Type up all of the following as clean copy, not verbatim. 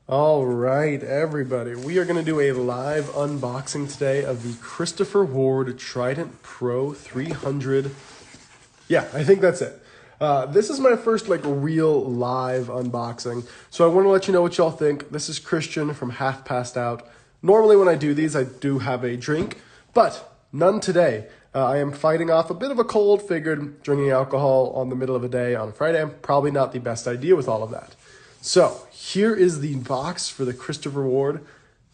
All right, everybody. We are going to do a live unboxing today of the Christopher Ward Trident Pro 300. Yeah, I think that's it. This is my first real live unboxing. So I want to let you know what y'all think. This is Christian from Half Passed Out. Normally when I do these, I do have a drink, but none today. I am fighting off a bit of a cold, figured drinking alcohol on the middle of a day on Friday, probably not the best idea with all of that. So here is the box for the Christopher Ward.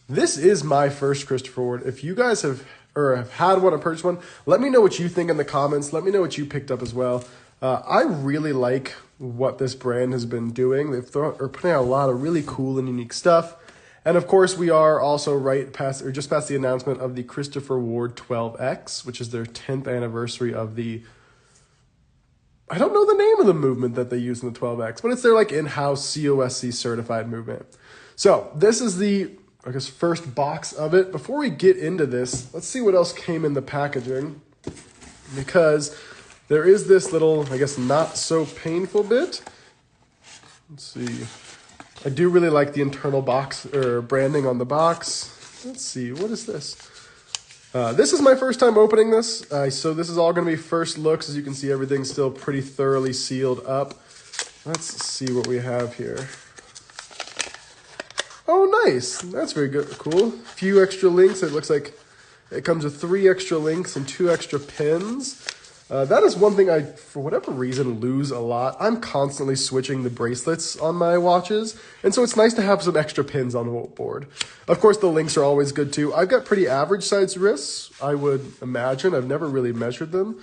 This is my first Christopher Ward. If you guys have had one or purchased one, let me know what you think in the comments. Let me know what you picked up as well. I really like what this brand has been doing. They're putting out a lot of really cool and unique stuff. And of course, we are also just past the announcement of the Christopher Ward 12X, which is their 10th anniversary of the, I don't know the name of the movement that they use in the 12X, but it's their in-house COSC certified movement. So this is the, first box of it. Before we get into this, let's see what else came in the packaging, because there is this little, not so painful bit. Let's see. I do really like the internal box or branding on the box. Let's see, what is this? This is my first time opening this, so this is all going to be first looks. As you can see, everything's still pretty thoroughly sealed up. Let's see what we have here. Oh, nice. That's very good. Cool. A few extra links. It looks like it comes with 3 extra links and 2 extra pins. That is one thing I, for whatever reason, lose a lot. I'm constantly switching the bracelets on my watches, and so it's nice to have some extra pins on the board. Of course, the links are always good too. I've got pretty average sized wrists, I would imagine. I've never really measured them.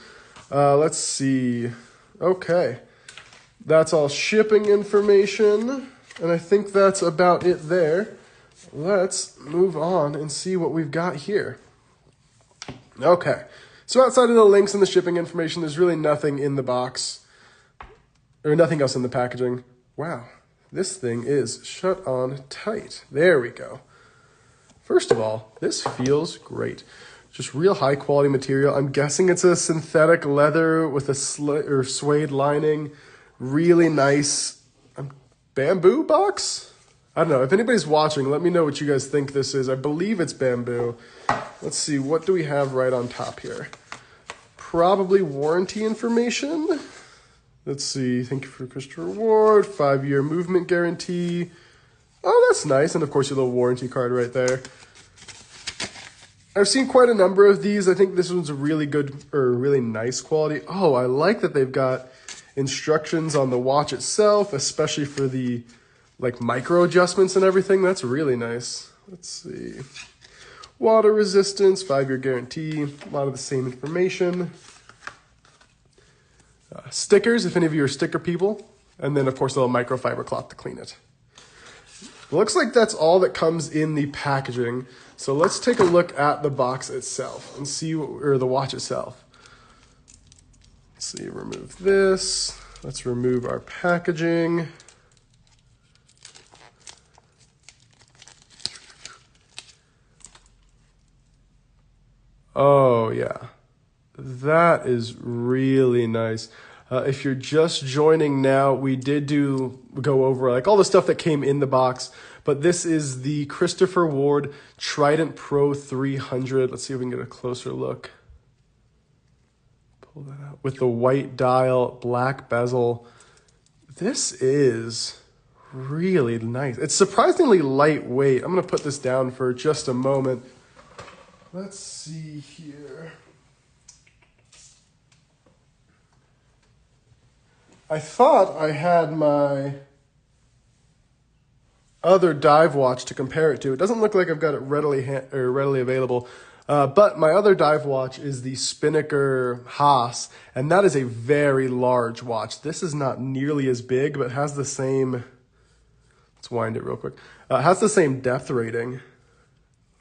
Let's see. Okay. That's all shipping information, and I think that's about it there. Let's move on and see what we've got here. Okay. So outside of the links and the shipping information, there's really nothing in the box, or nothing else in the packaging. Wow, this thing is shut on tight. There we go. First of all, this feels great. Just real high quality material. I'm guessing it's a synthetic leather with a suede lining. Really nice bamboo box. I don't know. If anybody's watching, let me know what you guys think this is. I believe it's bamboo. Let's see. What do we have right on top here? Probably warranty information. Let's see. Thank you for Christopher Ward. 5-year movement guarantee. Oh, that's nice. And of course, your little warranty card right there. I've seen quite a number of these. I think this one's a really good or really nice quality. Oh, I like that they've got instructions on the watch itself, especially for the micro adjustments and everything. That's really nice. Let's see. Water resistance, 5-year guarantee, a lot of the same information. Stickers, if any of you are sticker people. And then, of course, a little microfiber cloth to clean it. Looks like that's all that comes in the packaging. So let's take a look at the box itself and see or the watch itself. Let's see, remove this. Let's remove our packaging. Oh, yeah. That is really nice. If you're just joining now, we did go over all the stuff that came in the box, but this is the Christopher Ward Trident Pro 300. Let's see if we can get a closer look. Pull that out. With the white dial, black bezel. This is really nice. It's surprisingly lightweight. I'm going to put this down for just a moment. Let's see here. I thought I had my other dive watch to compare it to. It doesn't look like I've got it readily available, but my other dive watch is the Spinnaker Haas, and that is a very large watch. This is not nearly as big, but has the same. Let's wind it real quick. Has the same depth rating.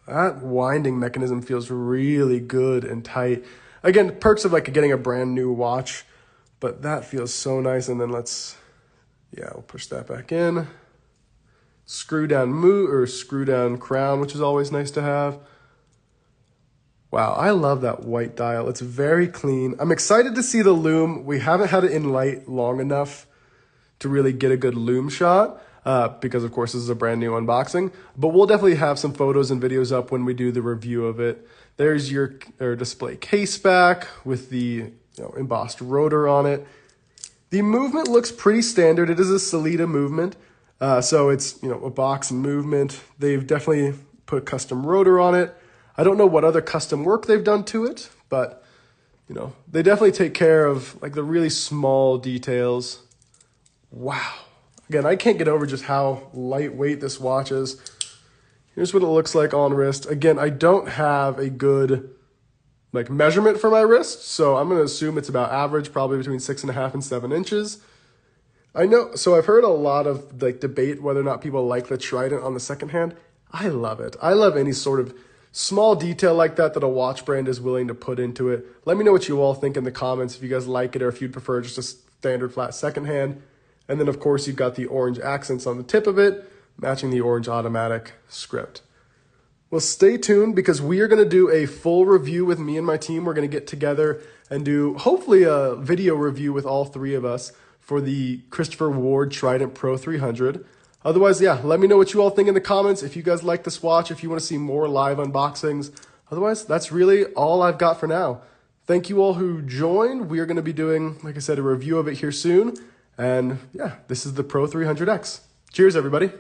That winding mechanism feels really good and tight. Again, perks of getting a brand new watch, but that feels so nice. And then we'll push that back in. Screw down crown, which is always nice to have. Wow, I love that white dial. It's very clean. I'm excited to see the lume. We haven't had it in light long enough to really get a good lume shot. because of course this is a brand new unboxing, but we'll definitely have some photos and videos up when we do the review of it. There's your display case back with the embossed rotor on it. The movement looks pretty standard. It is a Sellita movement, so it's a box movement. They've definitely put custom rotor on it. I don't know what other custom work they've done to it, but they definitely take care of like the really small details. Wow. Again, I can't get over just how lightweight this watch is. Here's what it looks like on wrist. Again, I don't have a good measurement for my wrist, so I'm going to assume it's about average, probably between 6.5 and 7 inches. I know, so I've heard a lot of debate whether or not people like the Trident on the second hand. I love it. I love any sort of small detail like that a watch brand is willing to put into it. Let me know what you all think in the comments, if you guys like it or if you'd prefer just a standard flat second hand. And then of course you've got the orange accents on the tip of it, matching the orange automatic script. Well, stay tuned because we are going to do a full review with me and my team. We're going to get together and do hopefully a video review with all three of us for the Christopher Ward Trident Pro 300. Otherwise, yeah, let me know what you all think in the comments. If you guys like this watch, if you want to see more live unboxings. Otherwise, that's really all I've got for now. Thank you all who joined. We are going to be doing, like I said, a review of it here soon. And yeah, this is the Pro 300X. Cheers, everybody.